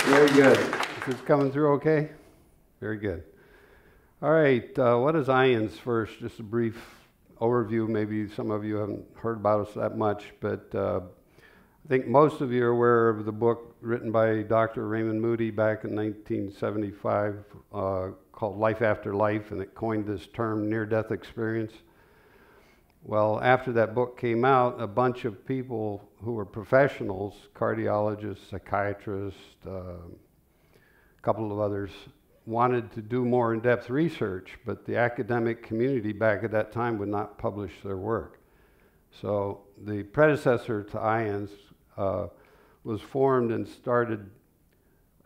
Very good. Is this coming through okay? Very good. All right, what is IANS first? Just a brief overview. Maybe some of you haven't heard about us that much, but I think most of you are aware of the book written by Dr. Raymond Moody back in 1975 called Life After Life, and it coined this term near-death experience. Well, after that book came out, a bunch of people who were professionals, cardiologists, psychiatrists, a couple of others, wanted to do more in-depth research, but the academic community back at that time would not publish their work. So the predecessor to IANS was formed and started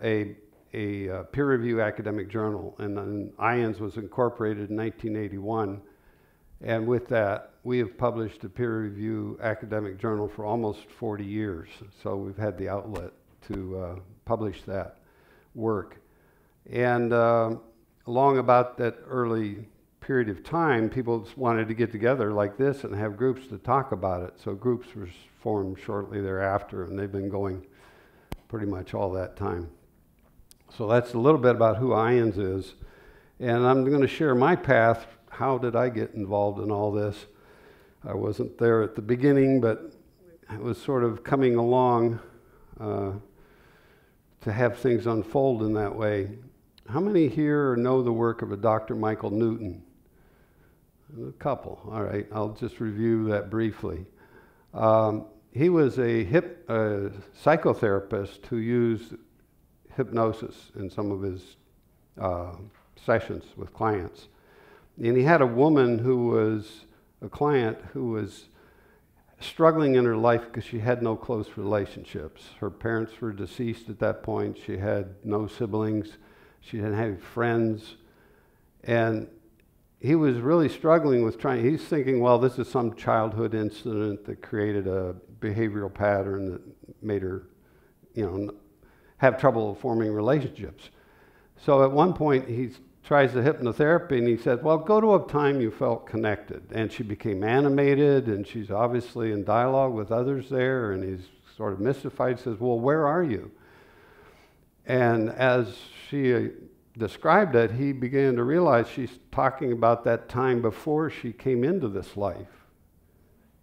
a peer-review academic journal, and then IANS was incorporated in 1981. And with that, we have published a peer-review academic journal for almost 40 years. So we've had the outlet to publish that work. And along about that early period of time, people wanted to get together like this and have groups to talk about it. So groups were formed shortly thereafter, and they've been going pretty much all that time. So that's a little bit about who IANS is. And I'm going to share my path. How did I get involved in all this? I wasn't there at the beginning, but it was sort of coming along to have things unfold in that way. How many here know the work of a Dr. Michael Newton? A couple. All right, I'll just review that briefly. He was a psychotherapist who used hypnosis in some of his sessions with clients. And he had a woman who was a client who was struggling in her life because she had no close relationships. Her parents were deceased at that point. She had no siblings. She didn't have friends. And he was really struggling with he's thinking, well, this is some childhood incident that created a behavioral pattern that made her, have trouble forming relationships. So at one point, he tries the hypnotherapy, and he said, well, go to a time you felt connected. And she became animated, and she's obviously in dialogue with others there, and he's sort of mystified, says, well, where are you? And as she described it, he began to realize she's talking about that time before she came into this life.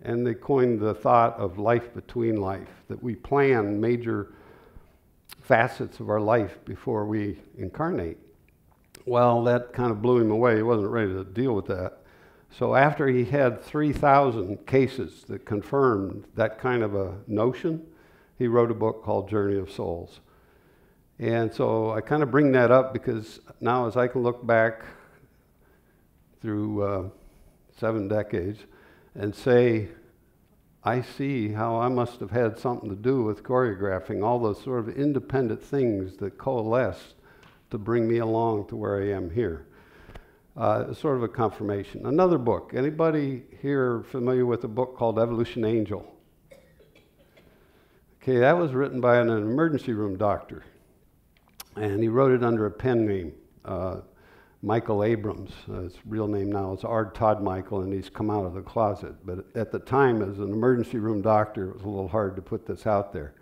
And they coined the thought of life between life, that we plan major facets of our life before we incarnate. Well, that kind of blew him away. He wasn't ready to deal with that. So after he had 3,000 cases that confirmed that kind of a notion, he wrote a book called Journey of Souls. And so I kind of bring that up because now as I can look back through 7 decades and say, I see how I must have had something to do with choreographing all those sort of independent things that coalesced to bring me along to where I am here. Sort of a confirmation. Another book. Anybody here familiar with a book called Evolution Angel? Okay, that was written by an emergency room doctor. And he wrote it under a pen name, Michael Abrams. His real name now is Ard Todd Michael, and he's come out of the closet. But at the time, as an emergency room doctor, it was a little hard to put this out there.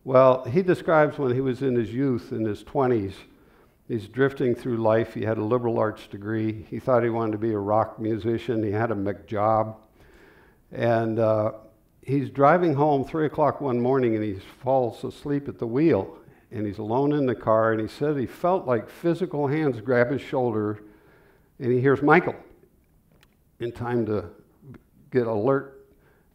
Well, he describes when he was in his youth, in his 20s, he's drifting through life. He had a liberal arts degree. He thought he wanted to be a rock musician. He had a McJob. And he's driving home 3 o'clock one morning, and he falls asleep at the wheel. And he's alone in the car, and he said he felt like physical hands grab his shoulder, and he hears Michael in time to get alert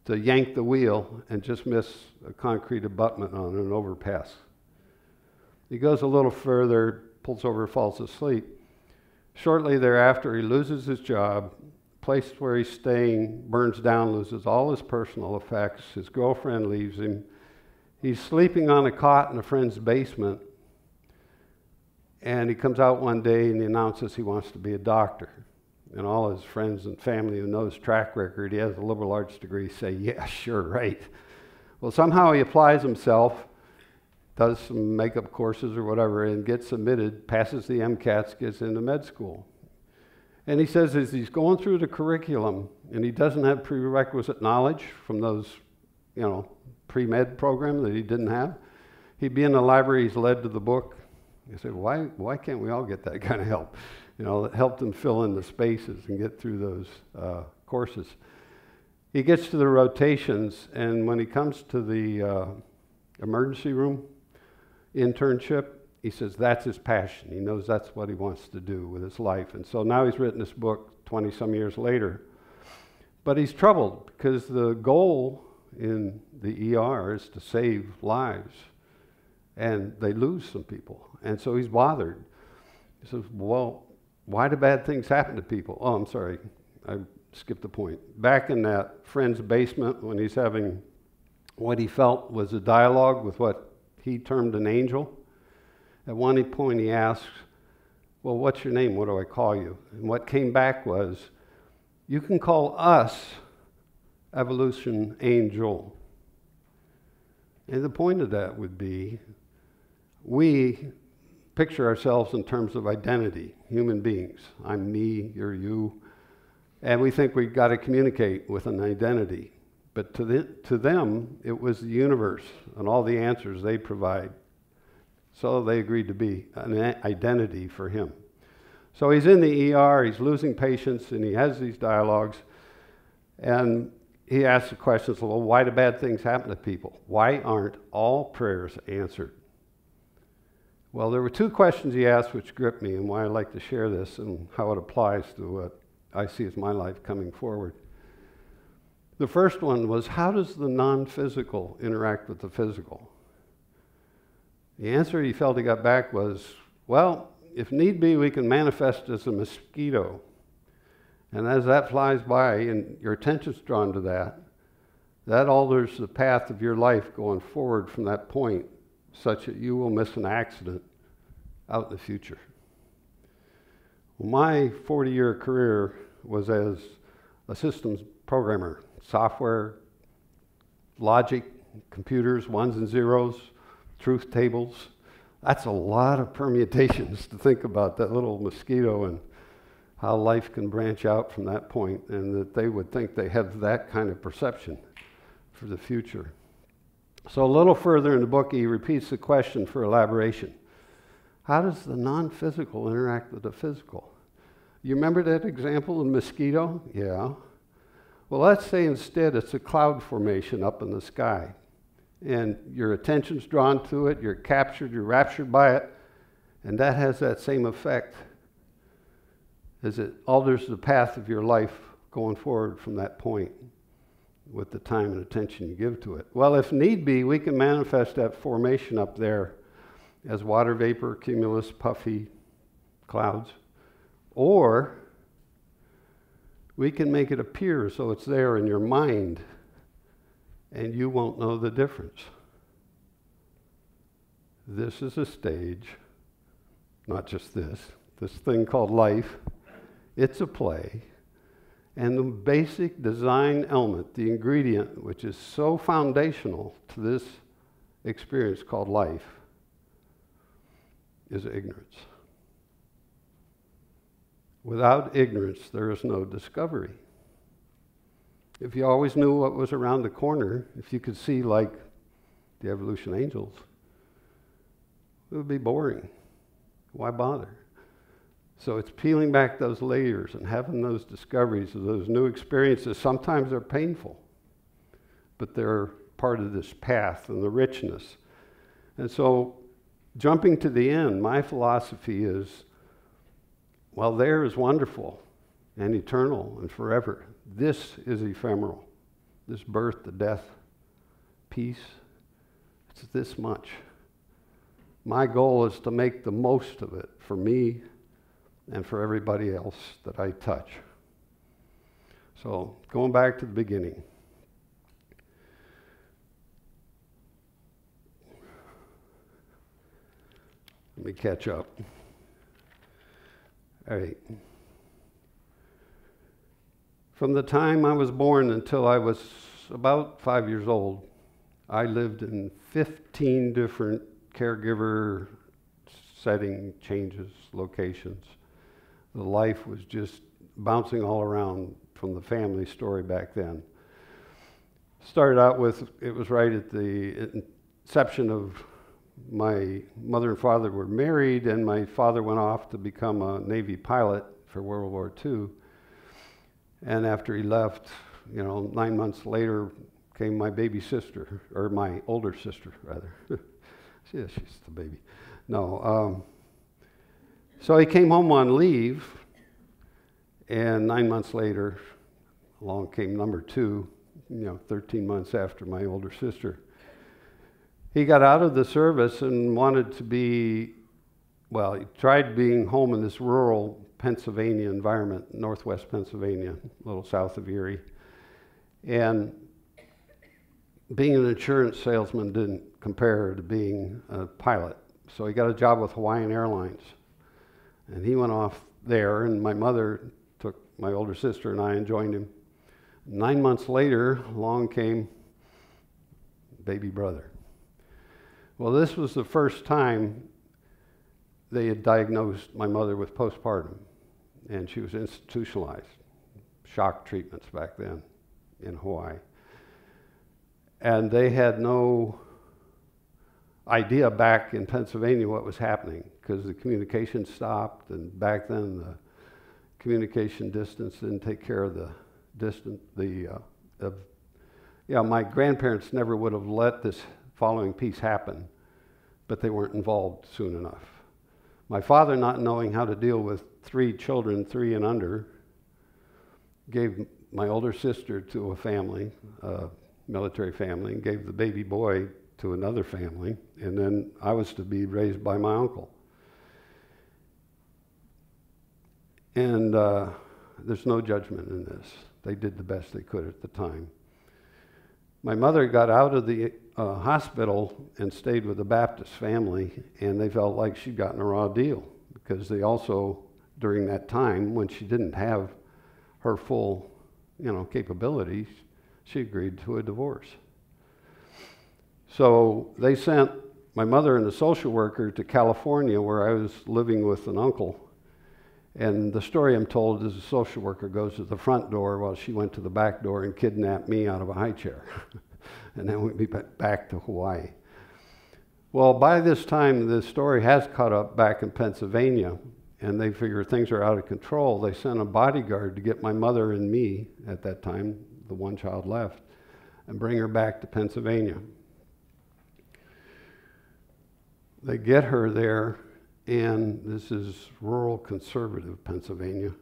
to yank the wheel and just miss a concrete abutment on an overpass. He goes a little further, pulls over, falls asleep. Shortly thereafter, he loses his job. Place where he's staying burns down, loses all his personal effects. His girlfriend leaves him. He's sleeping on a cot in a friend's basement. And he comes out one day and he announces he wants to be a doctor. And all his friends and family who know his track record, he has a liberal arts degree, say, yeah, sure, right. Well, somehow he applies himself, does some makeup courses or whatever, and gets admitted, passes the MCATs, gets into med school. And he says as he's going through the curriculum, and he doesn't have prerequisite knowledge from those, pre-med program that he didn't have, He'd be in the library, he's led to the book. He said, why can't we all get that kind of help? That helped him fill in the spaces and get through those courses. He gets to the rotations, and when he comes to the emergency room internship, he says that's his passion. He knows that's what he wants to do with his life. And so now he's written this book 20-some years later. But he's troubled because the goal in the ER is to save lives. And they lose some people. And so he's bothered. He says, well, why do bad things happen to people? Oh, I'm sorry. I skipped the point. Back in that friend's basement when he's having what he felt was a dialogue with what he termed an angel, at one point he asks, well, what's your name? What do I call you? And what came back was, you can call us Evolution Angel. And the point of that would be, we picture ourselves in terms of identity, human beings. I'm me, you're you. And we think we've got to communicate with an identity. But to them, it was the universe and all the answers they provide. So they agreed to be an identity for him. So he's in the ER, he's losing patients, and he has these dialogues. And he asks the questions, well, why do bad things happen to people? Why aren't all prayers answered? Well, there were two questions he asked which gripped me, and why I like to share this and how it applies to what I see as my life coming forward. The first one was, how does the non-physical interact with the physical? The answer he felt he got back was, well, if need be, we can manifest as a mosquito. And as that flies by and your attention's drawn to that, that alters the path of your life going forward from that point, such that you will miss an accident out in the future. Well, my 40-year career was as a systems programmer, software, logic, computers, ones and zeros, truth tables. That's a lot of permutations to think about, that little mosquito and how life can branch out from that point, and that they would think they have that kind of perception for the future. So a little further in the book, he repeats the question for elaboration. How does the non-physical interact with the physical? You remember that example of mosquito? Yeah. Well, let's say instead it's a cloud formation up in the sky, and your attention's drawn to it, you're captured, you're raptured by it, and that has that same effect as it alters the path of your life going forward from that point with the time and attention you give to it. Well, if need be, we can manifest that formation up there as water vapor, cumulus, puffy clouds, or we can make it appear so it's there in your mind and you won't know the difference. This is a stage, not just this thing called life. It's a play. And the basic design element, the ingredient, which is so foundational to this experience called life, is ignorance. Without ignorance, there is no discovery. If you always knew what was around the corner, if you could see like the evolution angels, it would be boring. Why bother? So it's peeling back those layers and having those discoveries of those new experiences. Sometimes they're painful, but they're part of this path and the richness. And so jumping to the end, my philosophy is, well, there is wonderful and eternal and forever. This is ephemeral. This birth, the death, peace, it's this much. My goal is to make the most of it for me and for everybody else that I touch. So, going back to the beginning. Let me catch up. All right. From the time I was born until I was about 5 years old, I lived in 15 different caregiver setting changes, locations. The life was just bouncing all around from the family story back then. Started out with, it was right at the inception of my mother and father were married, and my father went off to become a Navy pilot for World War II. And after he left, 9 months later came my baby sister, or my older sister, rather. She's the baby. No. So he came home on leave, and 9 months later, along came number two, 13 months after my older sister. He got out of the service and wanted to be, he tried being home in this rural Pennsylvania environment, northwest Pennsylvania, a little south of Erie. And being an insurance salesman didn't compare to being a pilot. So he got a job with Hawaiian Airlines. And he went off there, and my mother took my older sister and I and joined him. 9 months later, along came baby brother. Well, this was the first time they had diagnosed my mother with postpartum, and she was institutionalized. Shock treatments back then in Hawaii. And they had no idea back in Pennsylvania what was happening, because the communication stopped, and back then the communication distance didn't take care of the distance. My grandparents never would have let this following piece happen, but they weren't involved soon enough. My father, not knowing how to deal with 3 children, 3 and under, gave my older sister to a family, a military family, and gave the baby boy to another family, and then I was to be raised by my uncle. And there's no judgment in this. They did the best they could at the time. My mother got out of the hospital and stayed with the Baptist family, and they felt like she'd gotten a raw deal, because they also, during that time, when she didn't have her full, capabilities, she agreed to a divorce. So they sent my mother and the social worker to California, where I was living with an uncle. And the story I'm told is the social worker goes to the front door while she went to the back door and kidnapped me out of a high chair. And then we'd be back to Hawaii. Well, by this time, the story has caught up back in Pennsylvania, and they figure things are out of control. They sent a bodyguard to get my mother and me, at that time, the one child left, and bring her back to Pennsylvania. They get her there, and this is rural conservative Pennsylvania.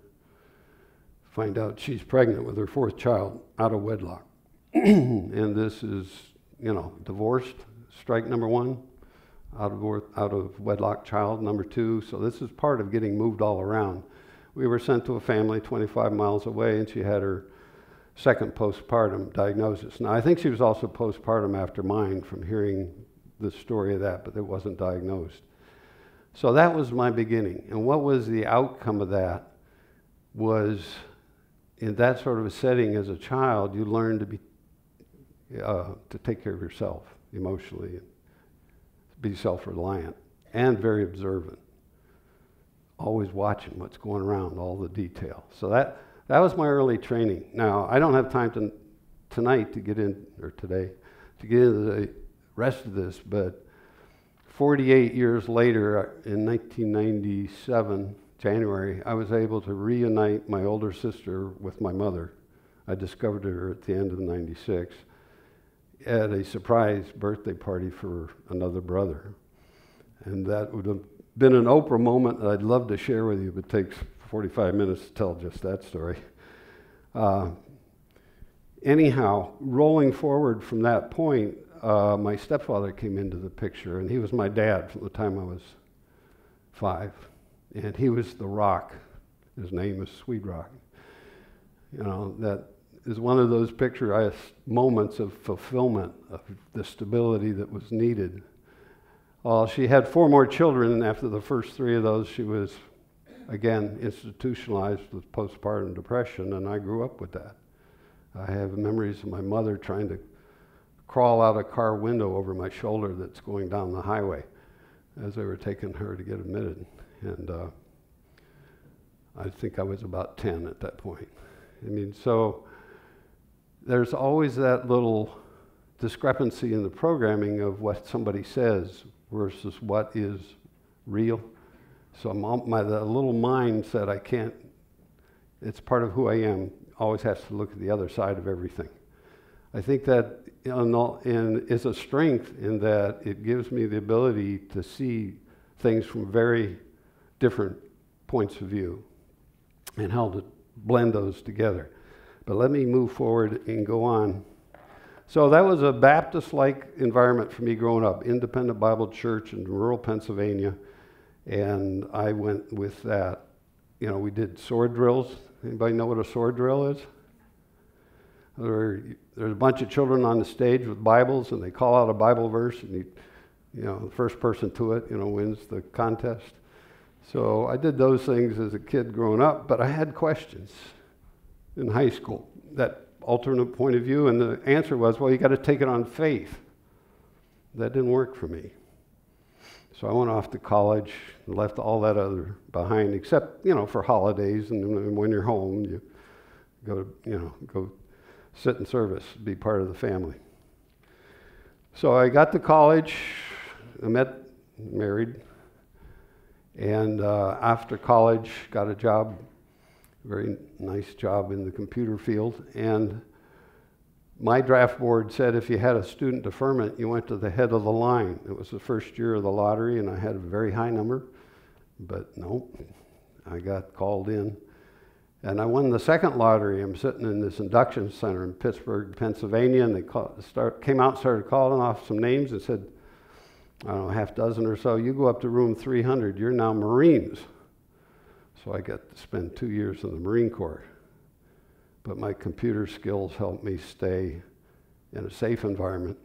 Find out she's pregnant with her 4th child out of wedlock. And this is, divorced, strike number 1, out of wedlock child number 2. So this is part of getting moved all around. We were sent to a family 25 miles away, and she had her 2nd postpartum diagnosis. Now, I think she was also postpartum after mine from hearing the story of that, but it wasn't diagnosed. So that was my beginning. And what was the outcome of that was, in that sort of a setting as a child, you learn to take care of yourself emotionally, and be self-reliant, and very observant. Always watching what's going around, all the detail. So that was my early training. Now, I don't have time tonight to get into the rest of this, but 48 years later, in 1997, January, I was able to reunite my older sister with my mother. I discovered her at the end of '96 at a surprise birthday party for another brother. And that would have been an Oprah moment that I'd love to share with you, but it takes 45 minutes to tell just that story. Anyhow, rolling forward from that point, my stepfather came into the picture, and he was my dad from the time I was 5. And he was the rock. His name is Swedrock. That is one of those picturesque moments of fulfillment of the stability that was needed. She had 4 more children, and after the first 3 of those, she was, again, institutionalized with postpartum depression, and I grew up with that. I have memories of my mother trying to crawl out a car window over my shoulder that's going down the highway as they were taking her to get admitted. And I think I was about 10 at that point. So there's always that little discrepancy in the programming of what somebody says versus what is real. So the little mind said I can't, it's part of who I am, always has to look at the other side of everything. I think that is a strength in that it gives me the ability to see things from very different points of view and how to blend those together. But let me move forward and go on. So that was a Baptist-like environment for me growing up, independent Bible church in rural Pennsylvania, and I went with that. You know, we did sword drills. Anybody know what a sword drill is? There's a bunch of children on the stage with Bibles, and they call out a Bible verse, and the first person to it, wins the contest. So I did those things as a kid growing up, but I had questions in high school, that alternate point of view, and the answer was, well, you got to take it on faith. That didn't work for me. So I went off to college and left all that other behind, except, for holidays, and when you're home, you go sit in service, be part of the family. So I got to college, married, and after college, got a job, very nice job in the computer field, and my draft board said if you had a student deferment, you went to the head of the line. It was the first year of the lottery, and I had a very high number, but no, I got called in. And I won the second lottery. I'm sitting in this induction center in Pittsburgh, Pennsylvania, and they came out and started calling off some names and said, I don't know, half dozen or so, you go up to room 300, you're now Marines. So I got to spend 2 years in the Marine Corps. But my computer skills helped me stay in a safe environment,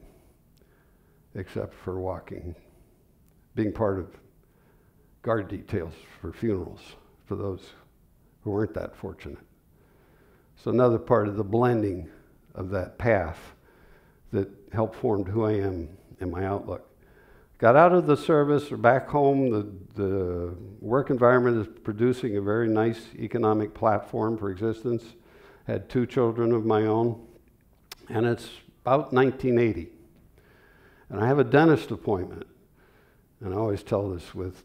except for being part of guard details for funerals for those who weren't that fortunate. So another part of the blending of that path that helped form who I am and my outlook. Got out of the service or back home, the work environment is producing a very nice economic platform for existence. Had 2 children of my own, and it's about 1980. And I have a dentist appointment. And I always tell this with,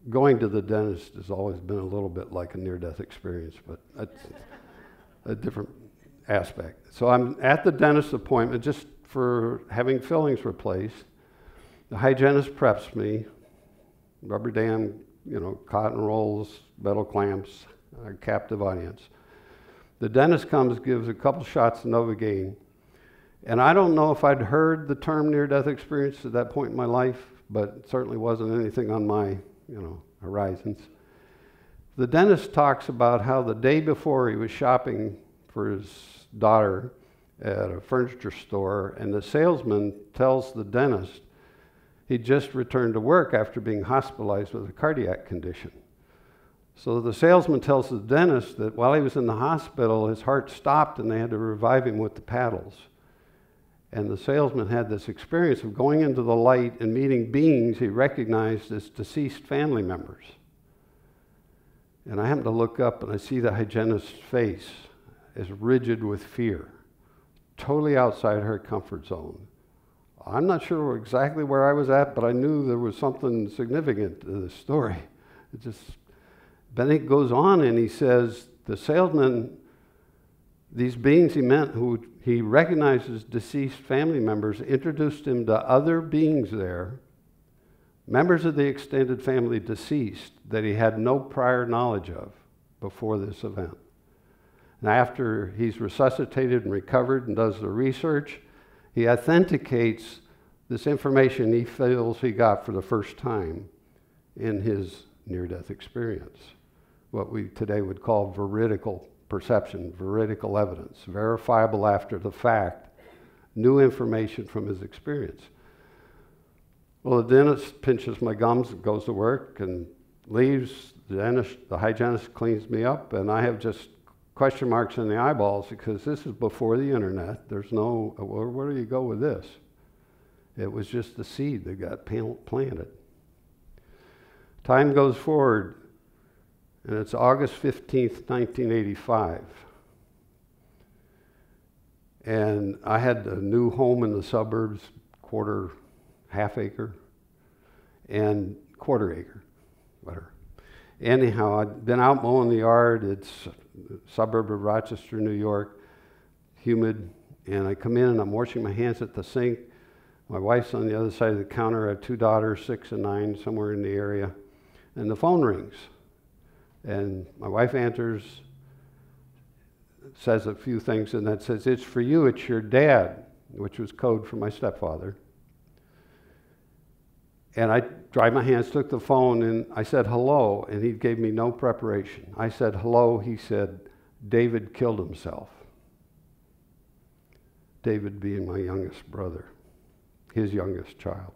going to the dentist has always been a little bit like a near-death experience, but that's a different aspect. So I'm at the dentist appointment just for having fillings replaced. The hygienist preps me, rubber dam, cotton rolls, metal clamps, a captive audience. The dentist comes, gives a couple shots of Novocaine, and I don't know if I'd heard the term near-death experience at that point in my life, but it certainly wasn't anything on my, horizons. The dentist talks about how the day before he was shopping for his daughter at a furniture store, and the salesman tells the dentist he'd just returned to work after being hospitalized with a cardiac condition. So the salesman tells the dentist that while he was in the hospital, his heart stopped and they had to revive him with the paddles. And the salesman had this experience of going into the light and meeting beings he recognized as deceased family members. And I happen to look up and I see the hygienist's face as rigid with fear, totally outside her comfort zone. I'm not sure exactly where I was at, but I knew there was something significant to this story. Then it goes on and he says, the salesman, these beings he met who he recognized as deceased family members, introduced him to other beings there, members of the extended family deceased, that he had no prior knowledge of before this event. And after he's resuscitated and recovered and does the research, he authenticates this information he feels he got for the first time in his near-death experience. What we today would call veridical perception, veridical evidence, verifiable after the fact, new information from his experience. Well, the dentist pinches my gums and goes to work and leaves. The hygienist cleans me up, and I have just question marks in the eyeballs because this is before the internet. There's no, where do you go with this? It was just the seed that got planted. Time goes forward, and it's August 15th, 1985. And I had a new home in the suburbs, half acre. and quarter acre, whatever. Anyhow, I'd been out mowing the yard. It's a suburb of Rochester, New York, humid. And I come in and I'm washing my hands at the sink. My wife's on the other side of the counter. I have 2 daughters, 6 and 9, somewhere in the area. And the phone rings. And my wife answers, says a few things, and that says, "It's for you, it's your dad," which was code for my stepfather. And I dried my hands, took the phone, and I said, "Hello," and he gave me no preparation. I said, "Hello," he said, "David killed himself." David being my youngest brother, his youngest child.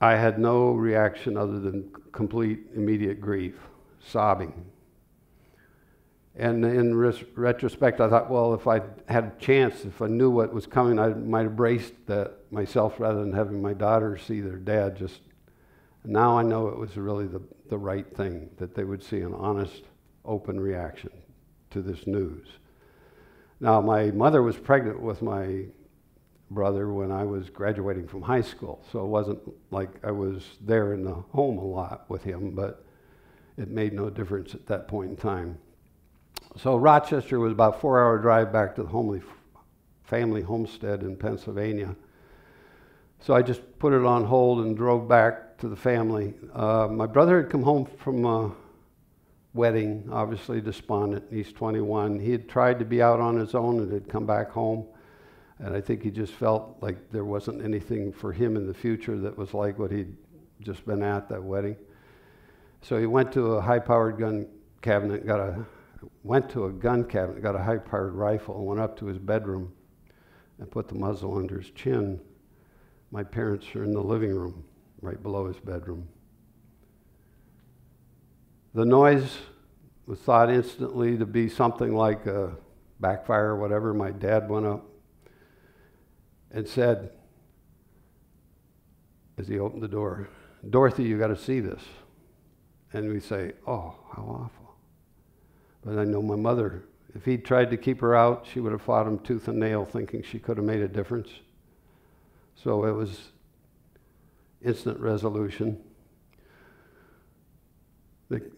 I had no reaction other than complete, immediate grief, sobbing. And in retrospect, I thought, well, if I had a chance, if I knew what was coming, I might have braced that myself rather than having my daughters see their dad. Just now I know it was really the right thing, that they would see an honest, open reaction to this news. Now, my mother was pregnant with my brother when I was graduating from high school, so it wasn't like I was there in the home a lot with him, but it made no difference at that point in time. So Rochester was about a 4-hour drive back to the family homestead in Pennsylvania. So I just put it on hold and drove back to the family. My brother had come home from a wedding, obviously despondent. He's 21. He had tried to be out on his own and had come back home. And I think he just felt like there wasn't anything for him in the future that was like what he'd just been at that wedding. So he went to a high-powered gun cabinet, got a high-powered rifle, and went up to his bedroom and put the muzzle under his chin. My parents are in the living room, right below his bedroom. The noise was thought instantly to be something like a backfire or whatever. My dad went up and said, as he opened the door, "Dorothy, you got to see this." And we say, "Oh, how awful." But I know my mother, if he'd tried to keep her out, she would have fought him tooth and nail, thinking she could have made a difference. So it was instant resolution. The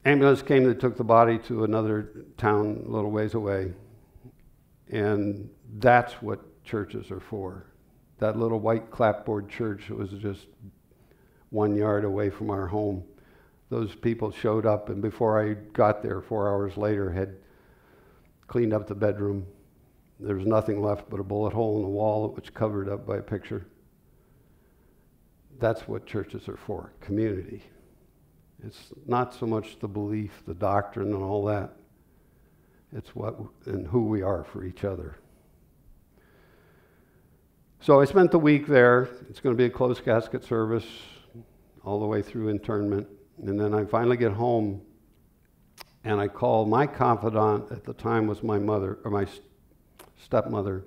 ambulance came that took the body to another town a little ways away. And that's what churches are for. That little white clapboard church was just 1 yard away from our home. Those people showed up, and before I got there 4 hours later, had cleaned up the bedroom. There was nothing left but a bullet hole in the wall that was covered up by a picture. That's what churches are for, community. It's not so much the belief, the doctrine, and all that. It's what and who we are for each other. So I spent the week there. It's going to be a closed casket service all the way through internment. And then I finally get home, and I call my confidant at the time was my mother, or my stepmother.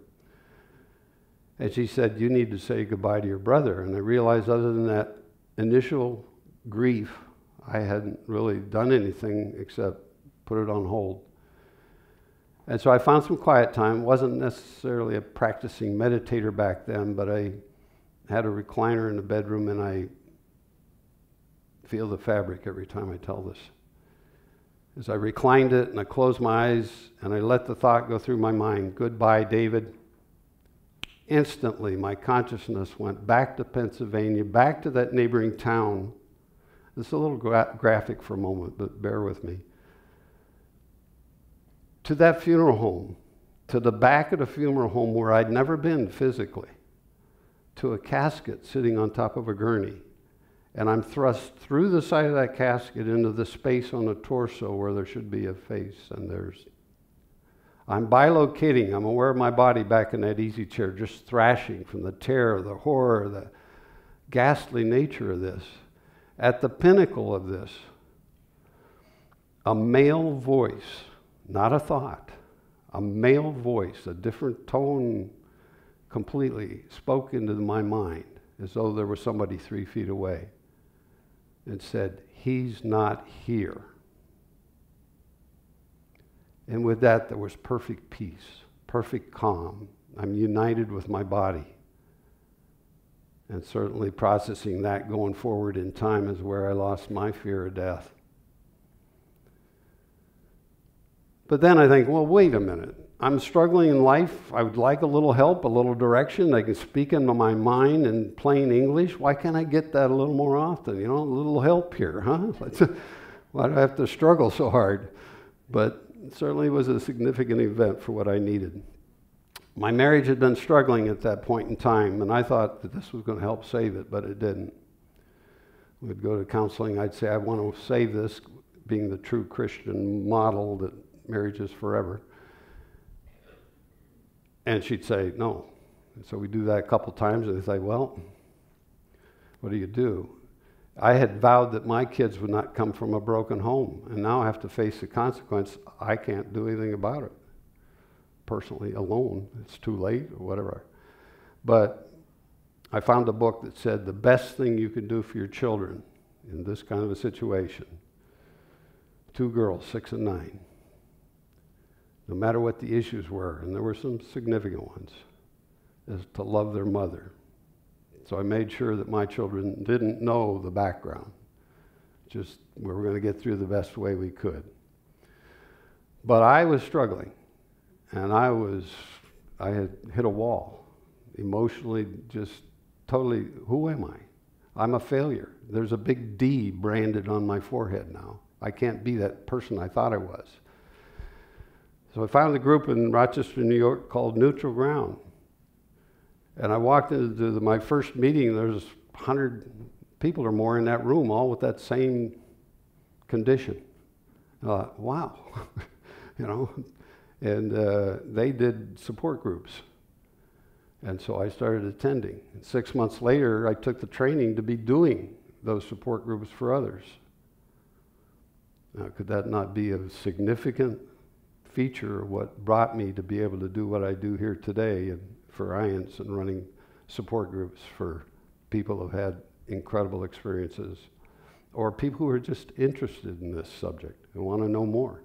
And she said, "You need to say goodbye to your brother." And I realized other than that initial grief, I hadn't really done anything except put it on hold. And so I found some quiet time. Wasn't necessarily a practicing meditator back then, but I had a recliner in the bedroom, and I feel the fabric every time I tell this. As I reclined it and I closed my eyes and I let the thought go through my mind, "Goodbye, David." Instantly, my consciousness went back to Pennsylvania, back to that neighboring town. This is a little graphic for a moment, but bear with me. To that funeral home, to the back of the funeral home where I'd never been physically, to a casket sitting on top of a gurney. And I'm thrust through the side of that casket into the space on the torso where there should be a face, and I'm bilocating. I'm aware of my body back in that easy chair, just thrashing from the terror, the horror, the ghastly nature of this. At the pinnacle of this, a male voice, not a thought, a male voice, a different tone completely, spoke into my mind as though there was somebody 3 feet away and said, "He's not here." And with that, there was perfect peace, perfect calm, I'm united with my body. And certainly processing that going forward in time is where I lost my fear of death. But then I think, well, wait a minute. I'm struggling in life. I would like a little help, a little direction. I can speak into my mind in plain English. Why can't I get that a little more often? You know, a little help here, huh? Why do I have to struggle so hard? But it certainly was a significant event for what I needed. My marriage had been struggling at that point in time, and I thought that this was going to help save it, but it didn't. We'd go to counseling. I'd say, I want to save this, being the true Christian model that marriage is forever. And she'd say, no. And so we do that a couple times, and they say, well, what do you do? I had vowed that my kids would not come from a broken home, and now I have to face the consequence. I can't do anything about it. Personally, alone. It's too late, or whatever. But I found a book that said the best thing you can do for your children in this kind of a situation, 2 girls, 6 and 9, no matter what the issues were, and there were some significant ones, is to love their mother. So I made sure that my children didn't know the background. Just we were going to get through the best way we could. But I was struggling, and I had hit a wall. Emotionally, just totally, who am I? I'm a failure. There's a big D branded on my forehead now. I can't be that person I thought I was. So I found a group in Rochester, New York called Neutral Ground. And I walked into my first meeting. There was 100 people or more in that room, all with that same condition. I thought, wow, you know. And they did support groups. And so I started attending. 6 months later, I took the training to be doing those support groups for others. Now, could that not be a significant feature of what brought me to be able to do what I do here today and for IANTS and running support groups for people who've had incredible experiences or people who are just interested in this subject and want to know more.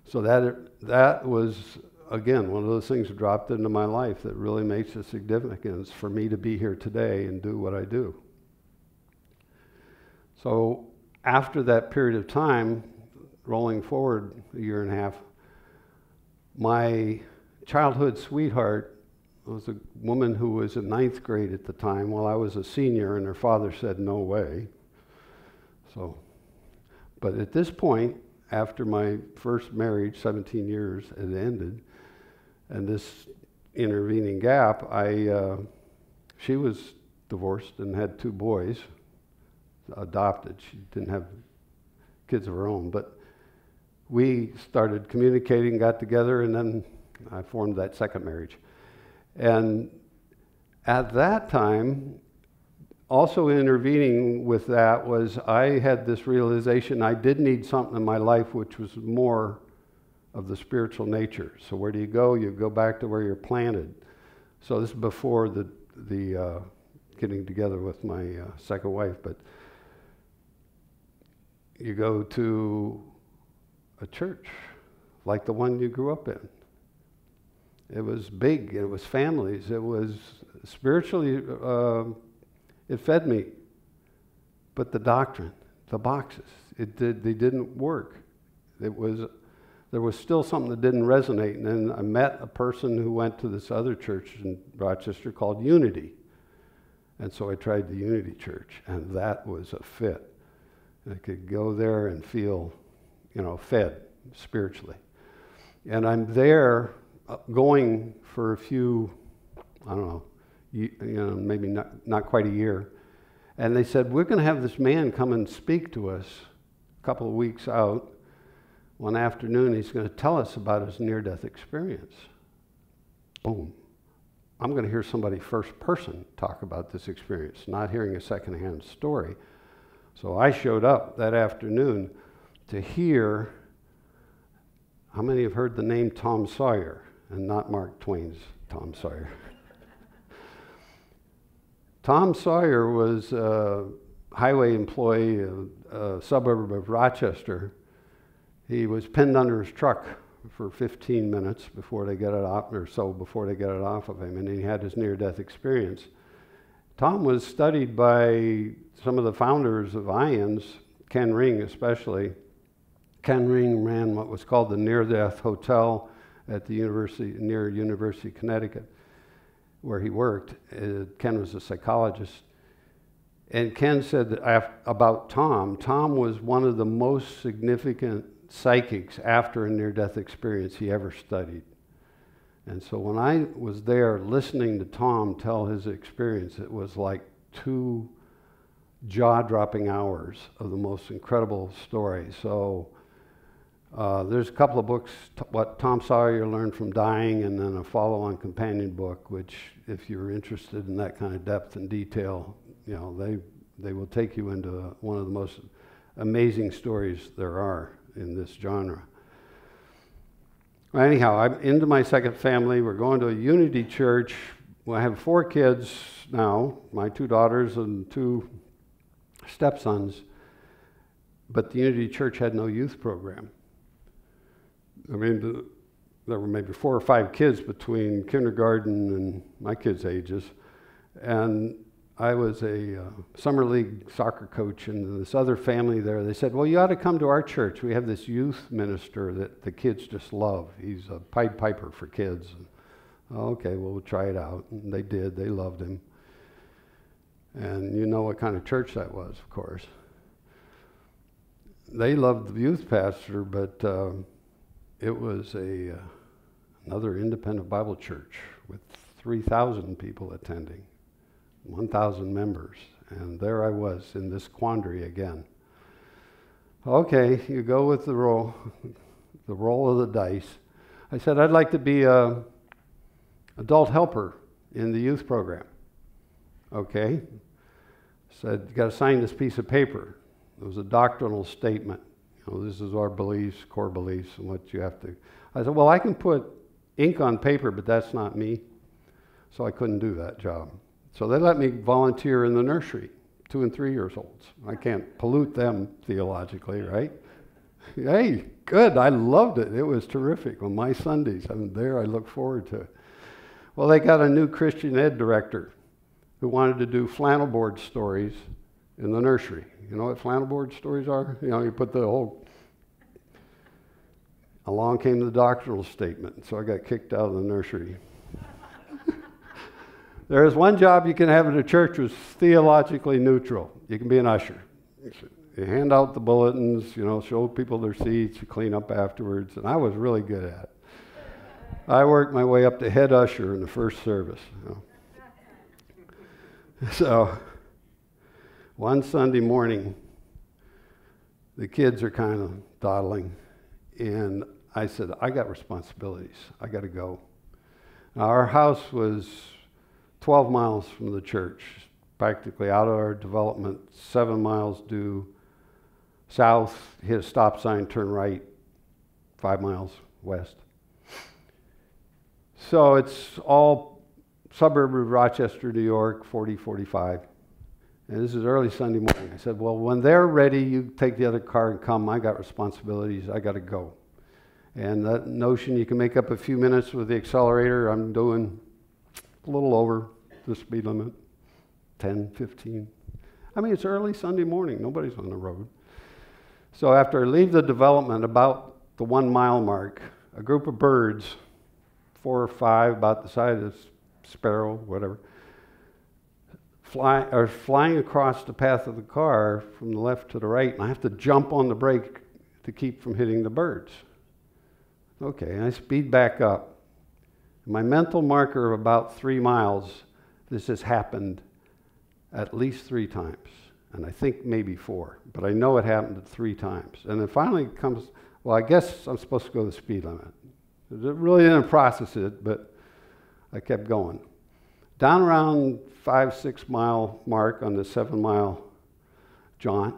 So that was, again, one of those things that dropped into my life that really makes a significance for me to be here today and do what I do. So after that period of time, rolling forward a year and a half, my childhood sweetheart was a woman who was in 9th grade at the time while I was a senior, and her father said, no way. So, but at this point, after my first marriage, 17 years had ended, and this intervening gap, she was divorced and had 2 boys, adopted. She didn't have kids of her own, but we started communicating, got together, and then I formed that second marriage. And at that time, also intervening with that was I had this realization I did need something in my life which was more of the spiritual nature. So where do you go? You go back to where you're planted. So this is before the getting together with my second wife, but you go to a church like the one you grew up in. It was big, it was families, it was spiritually, it fed me. But the doctrine, the boxes, they didn't work. There was still something that didn't resonate. And then I met a person who went to this other church in Rochester called Unity. And so I tried the Unity Church, and that was a fit. I could go there and feel, fed spiritually. And I'm there going for a few, maybe not quite a year. And they said, we're going to have this man come and speak to us a couple of weeks out. One afternoon, he's going to tell us about his near-death experience. Boom. I'm going to hear somebody first person talk about this experience, not hearing a secondhand story. So I showed up that afternoon to hear, how many have heard the name Tom Sawyer, and not Mark Twain's Tom Sawyer? Tom Sawyer was a highway employee, a suburb of Rochester. He was pinned under his truck for 15 minutes before they get it off, or so before they get it off of him, and he had his near-death experience. Tom was studied by some of the founders of IONS, Ken Ring especially. Ken Ring ran what was called the Near-Death Hotel at the university, near University of Connecticut, where he worked. Ken was a psychologist. And Ken said that about Tom was one of the most significant psychics after a near-death experience he ever studied. And so when I was there listening to Tom tell his experience, it was like 2 jaw-dropping hours of the most incredible story. So there's a couple of books, what Tom Sawyer learned from dying, and then a follow-on companion book, which if you're interested in that kind of depth and detail, you know, they will take you into one of the most amazing stories there are in this genre. Anyhow, I'm into my second family. We're going to a Unity church. Well, I have 4 kids now, my 2 daughters and 2 stepsons, but the Unity church had no youth program. I mean, there were maybe 4 or 5 kids between kindergarten and my kids' ages, and I was a summer league soccer coach, and this other family there, they said, well, you ought to come to our church. We have this youth minister that the kids just love. He's a Pied Piper for kids. Okay, well, we'll try it out. And they did. They loved him. And you know what kind of church that was, of course. They loved the youth pastor, but it was another independent Bible church with 3,000 people attending. 1,000 members, and there I was in this quandary again. Okay, you go with the roll of the dice. I said, I'd like to be an adult helper in the youth program. Okay. Said, you got to sign this piece of paper. It was a doctrinal statement. You know, this is our beliefs, core beliefs, and what you have to. I said, well, I can put ink on paper, but that's not me. So I couldn't do that job. So they let me volunteer in the nursery, 2 and 3 years olds. I can't pollute them theologically, right? Hey, good, I loved it. It was terrific. On my Sundays, I'm there, I look forward to it. Well, they got a new Christian ed director who wanted to do flannel board stories in the nursery. You know what flannel board stories are? You know, you put the whole... Along came the doctrinal statement, so I got kicked out of the nursery. There is one job you can have in a church that's theologically neutral. You can be an usher. You hand out the bulletins, you know, show people their seats, you clean up afterwards, and I was really good at it. I worked my way up to head usher in the first service. You know. So, one Sunday morning, the kids are kind of dawdling, and I said, I got responsibilities. I got to go. Now, our house was 12 miles from the church, practically out of our development, 7 miles due south, hit a stop sign, turn right, 5 miles west. So it's all suburb of Rochester, New York, 40, 45. And this is early Sunday morning. I said, well, when they're ready, you take the other car and come. I got responsibilities. I got to go. And that notion you can make up a few minutes with the accelerator, I'm doing a little over the speed limit, 10, 15. I mean, it's early Sunday morning. Nobody's on the road. So after I leave the development, about the 1 mile mark, a group of birds, 4 or 5, about the size of a sparrow, whatever, are flying across the path of the car from the left to the right, and I have to jump on the brake to keep from hitting the birds. Okay, I speed back up. My mental marker of about 3 miles, this has happened at least 3 times, and I think maybe 4, but I know it happened 3 times. And then finally it comes, well, I guess I'm supposed to go the speed limit. I really didn't process it, but I kept going. Down around 5-6 mile mark on the 7 mile jaunt,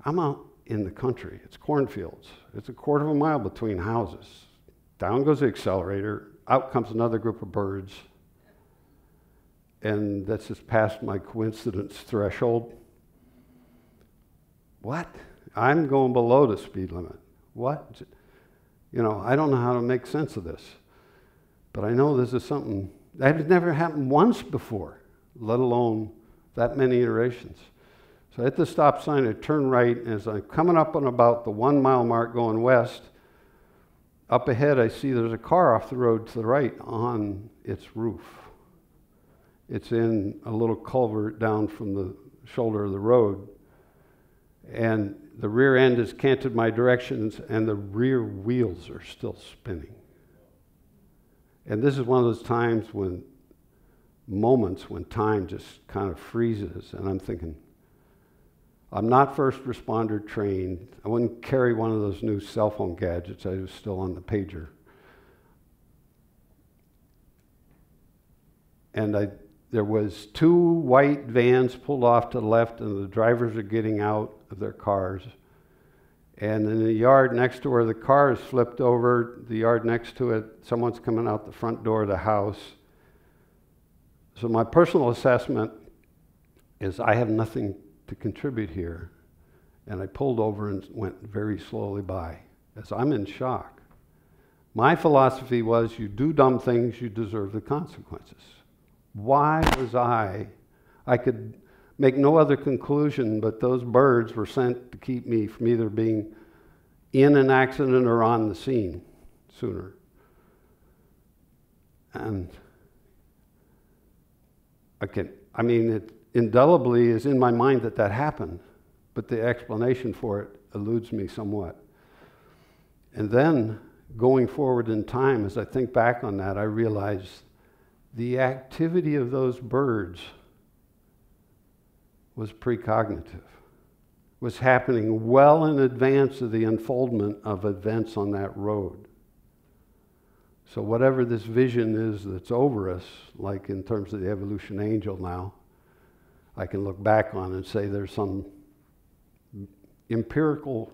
I'm out in the country. It's cornfields. It's a 1/4 mile between houses. Down goes the accelerator. Out comes another group of birds. And that's just past my coincidence threshold. What? I'm going below the speed limit. What? I don't know how to make sense of this. But I know this is something that had never happened once before, let alone that many iterations. So at the stop sign, I turn right, and as I'm coming up on about the 1 mile mark going west, up ahead I see there's a car off the road to the right on its roof. It's in a little culvert down from the shoulder of the road, and the rear end is canted my directions, and the rear wheels are still spinning. And this is one of those moments when time just kind of freezes, and I'm thinking, I'm not first responder trained. I wouldn't carry one of those new cell phone gadgets. I was still on the pager. And there was 2 white vans pulled off to the left, and the drivers are getting out of their cars. And in the yard next to where the car is flipped over, the yard next to it, someone's coming out the front door of the house. So my personal assessment is I have nothing to contribute here. And I pulled over and went very slowly by, as I'm in shock. My philosophy was, you do dumb things, you deserve the consequences. Why was I could make no other conclusion, but those birds were sent to keep me from either being in an accident or on the scene sooner. And it indelibly is in my mind that happened, but the explanation for it eludes me somewhat. And then, going forward in time, as I think back on that, I realize the activity of those birds was precognitive, was happening well in advance of the unfoldment of events on that road. So whatever this vision is that's over us, like in terms of the evolution angel now, I can look back on and say there's some empirical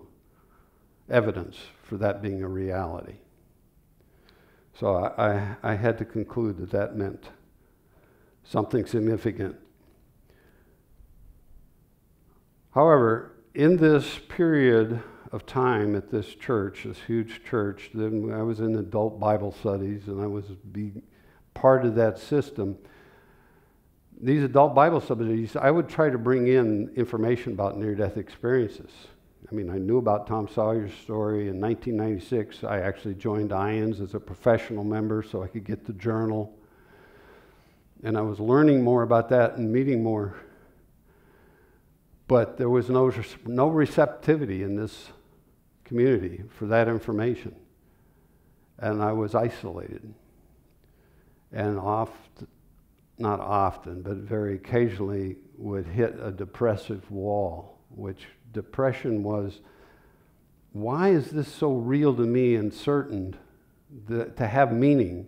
evidence for that being a reality. So I had to conclude that meant something significant. However, in this period of time at this church, this huge church, then I was in adult Bible studies and I was part of that system. These adult Bible studies, I would try to bring in information about near-death experiences. I knew about Tom Sawyer's story. In 1996, I actually joined IONS as a professional member so I could get the journal. And I was learning more about that and meeting more. But there was no receptivity in this community for that information. And I was isolated. And not often, but very occasionally would hit a depressive wall, which depression was, why is this so real to me and certain to have meaning,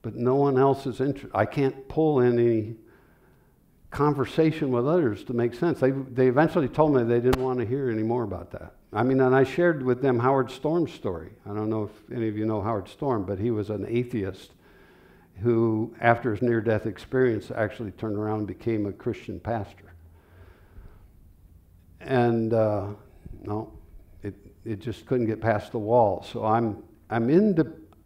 but no one else is interested? I can't pull in any conversation with others to make sense. They eventually told me they didn't want to hear any more about that. And I shared with them Howard Storm's story. I don't know if any of you know Howard Storm, but he was an atheist who, after his near-death experience, actually turned around and became a Christian pastor. And it just couldn't get past the wall. So I'm in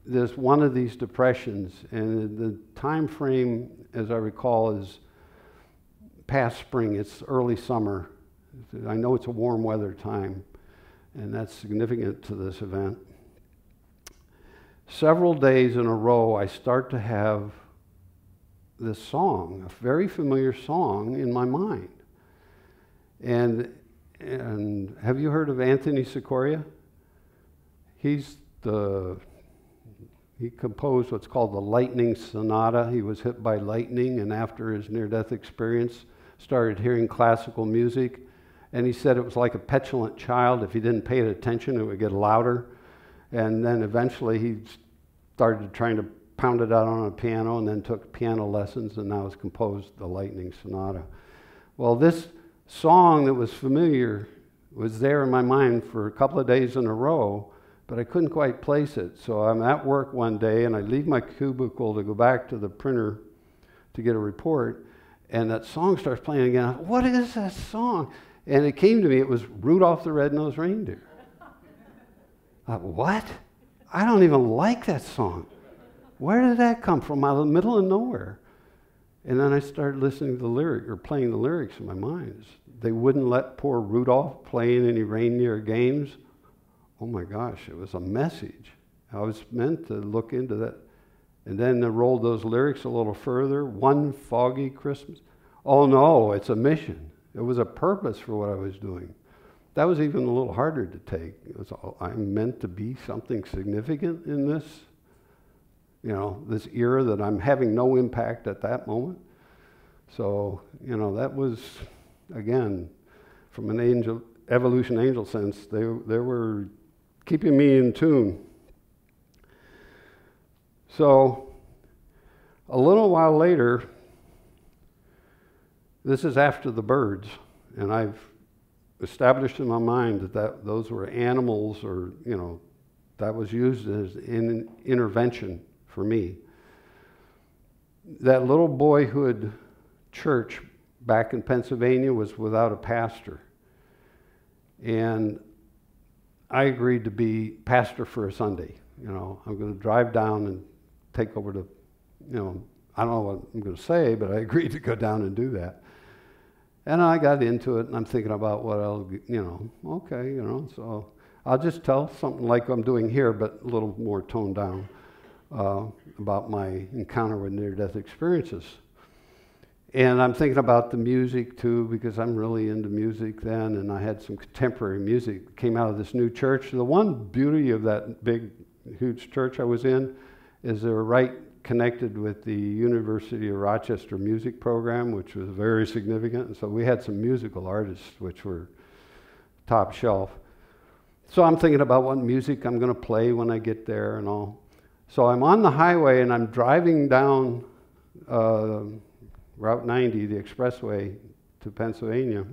this one of these depressions, and the time frame, as I recall, is past spring. It's early summer. I know it's a warm weather time, and that's significant to this event. Several days in a row, I start to have this song, a very familiar song, in my mind. And have you heard of Anthony Sikoria? He composed what's called the Lightning Sonata. He was hit by lightning, and after his near-death experience, started hearing classical music. And he said it was like a petulant child. If he didn't pay attention, it would get louder. And then eventually he started trying to pound it out on a piano, and then took piano lessons, and now has composed the Lightning Sonata. Well, this song that was familiar was there in my mind for a couple of days in a row, but I couldn't quite place it. So I'm at work one day, and I leave my cubicle to go back to the printer to get a report, and that song starts playing again. I thought, what is that song? And it came to me, it was Rudolph the Red-Nosed Reindeer. I thought, what? I don't even like that song. Where did that come from? Out of the middle of nowhere. And then I started listening to the lyric, or playing the lyrics in my mind. They wouldn't let poor Rudolph play in any reindeer games. Oh my gosh, it was a message. I was meant to look into that. And then they rolled those lyrics a little further. One foggy Christmas. Oh no, it's a mission. It was a purpose for what I was doing. That was even a little harder to take. It was, I'm meant to be something significant in this, this era that I'm having no impact at that moment. So, that was, again, from an evolution angel sense, they were keeping me in tune. So, a little while later, this is after the birds, and I've established in my mind that those were animals, or, that was used as an intervention for me. That little boyhood church back in Pennsylvania was without a pastor. And I agreed to be pastor for a Sunday. I'm going to drive down and take over the, I don't know what I'm going to say, but I agreed to go down and do that. And I got into it, and I'm thinking about what I'll, so I'll just tell something like I'm doing here, but a little more toned down, about my encounter with near-death experiences. And I'm thinking about the music too, because I'm really into music then, and I had some contemporary music that came out of this new church. The one beauty of that big, huge church I was in is they were right connected with the University of Rochester music program, which was very significant. And so we had some musical artists which were top shelf. So I'm thinking about what music I'm going to play when I get there and all. So I'm on the highway and I'm driving down Route 90, the expressway to Pennsylvania.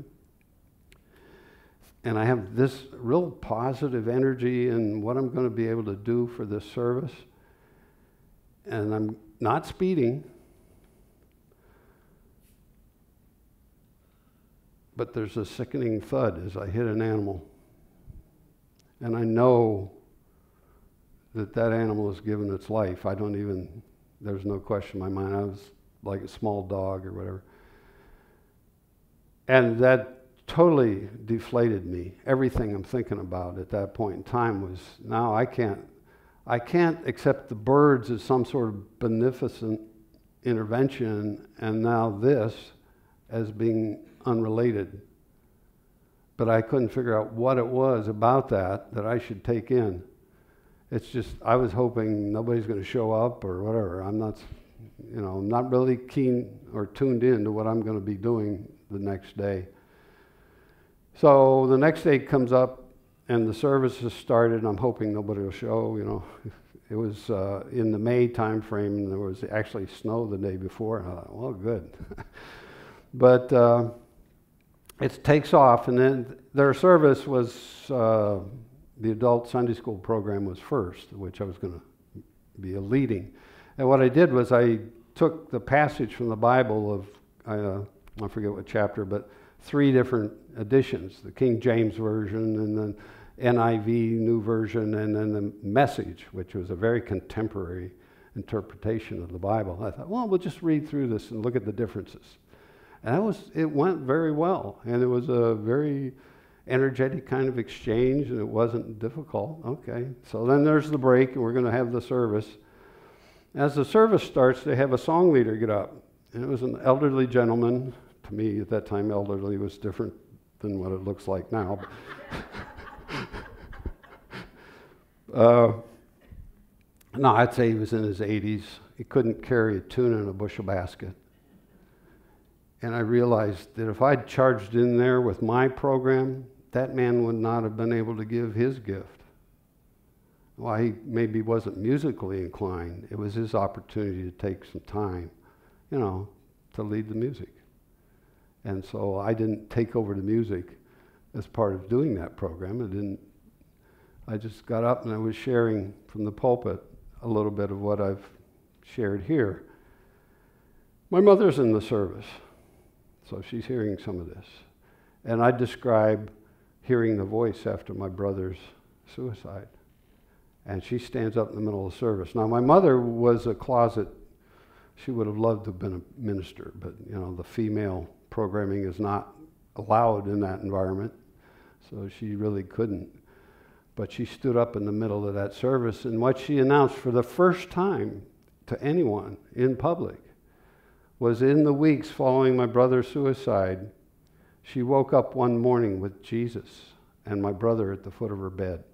And I have this real positive energy in what I'm going to be able to do for this service. And I'm not speeding, but there's a sickening thud as I hit an animal. And I know that animal has given its life. There's no question in my mind. I was like a small dog or whatever. And that totally deflated me. Everything I'm thinking about at that point in time was, now I can't accept the birds as some sort of beneficent intervention, and now this as being unrelated. But I couldn't figure out what it was about that I should take in. It's just, I was hoping nobody's going to show up or whatever. I'm not really keen or tuned in to what I'm going to be doing the next day. So the next day comes up, and the service has started, and I'm hoping nobody will show, It was in the May time frame, and there was actually snow the day before, and I thought, well, good. But it takes off, and then their service was, the adult Sunday school program was first, which I was going to be leading. And what I did was I took the passage from the Bible of, I forget what chapter, but 3 different editions, the King James Version, and then NIV, New Version, and then the Message, which was a very contemporary interpretation of the Bible. I thought, well, we'll just read through this and look at the differences. And it went very well, and it was a very energetic kind of exchange, and it wasn't difficult. Okay, so then there's the break, and we're going to have the service. As the service starts, they have a song leader get up, and it was an elderly gentleman. To me, at that time, elderly was different than what it looks like now. No, I'd say he was in his 80s. He couldn't carry a tuna in a bushel basket. And I realized that if I'd charged in there with my program, that man would not have been able to give his gift. Well, he maybe wasn't musically inclined. It was his opportunity to take some time, to lead the music. And so I didn't take over the music as part of doing that program. I just got up and I was sharing from the pulpit a little bit of what I've shared here. My mother's in the service, so she's hearing some of this. And I describe hearing the voice after my brother's suicide. And she stands up in the middle of the service. Now, my mother was a closet. She would have loved to have been a minister, but, you know, the female programming is not allowed in that environment, so she really couldn't. But she stood up in the middle of that service, and what she announced for the first time to anyone in public was, in the weeks following my brother's suicide, she woke up one morning with Jesus and my brother at the foot of her bed.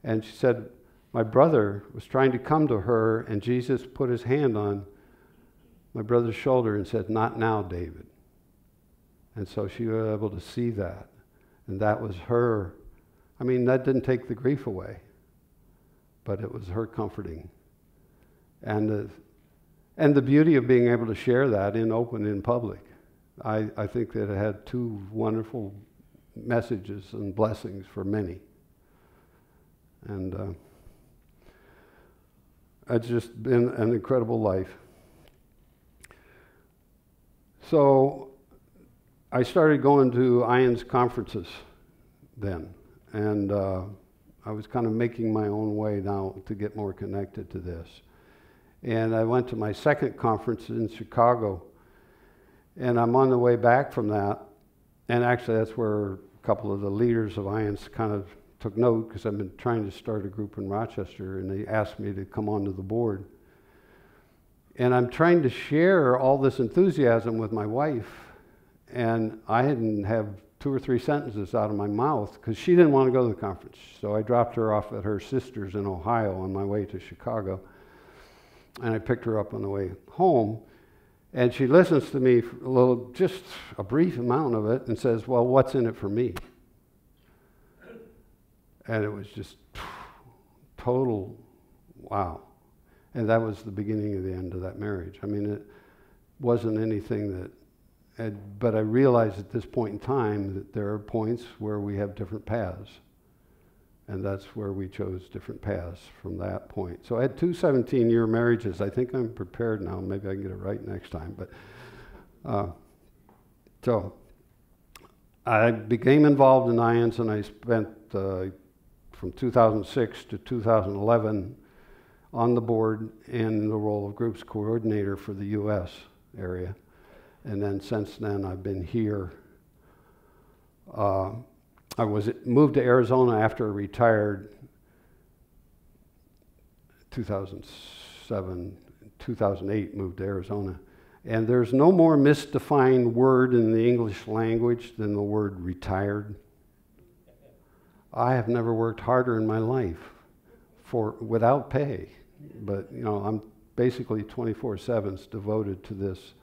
And she said, my brother was trying to come to her, and Jesus put his hand on my brother's shoulder and said, not now, David. And so she was able to see that. And that was her. I mean, that didn't take the grief away, but it was her comforting. And the beauty of being able to share that in open, in public. I think that it had two wonderful messages and blessings for many. And it's just been an incredible life. So I started going to Ian's conferences then, and I was kind of making my own way now to get more connected to this. And I went to my second conference in Chicago, and I'm on the way back from that, and actually that's where a couple of the leaders of Ian's kind of took note, because I've been trying to start a group in Rochester, and they asked me to come onto the board. And I'm trying to share all this enthusiasm with my wife, and I didn't have 2 or 3 sentences out of my mouth because she didn't want to go to the conference. So I dropped her off at her sister's in Ohio on my way to Chicago, and I picked her up on the way home. And she listens to me for a little, just a brief amount of it, and says, well, what's in it for me? And it was just total wow. And that was the beginning of the end of that marriage. I mean, it wasn't anything that, but I realized at this point in time that there are points where we have different paths. And that's where we chose different paths from that point. So I had 2 17-year marriages. I think I'm prepared now. Maybe I can get it right next time. But so I became involved in IANS, and I spent from 2006 to 2011 on the board in the role of groups coordinator for the U.S. area. And then since then, I've been here. I was moved to Arizona after I retired 2007, 2008 moved to Arizona. And there's no more misdefined word in the English language than the word retired. I have never worked harder in my life without pay. But, you know, I'm basically 24/7 devoted to this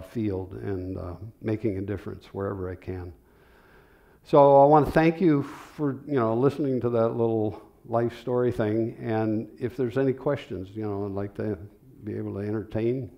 field and making a difference wherever I can. So I want to thank you for, you know, listening to that little life story thing. And if there's any questions, you know, I'd like to be able to entertain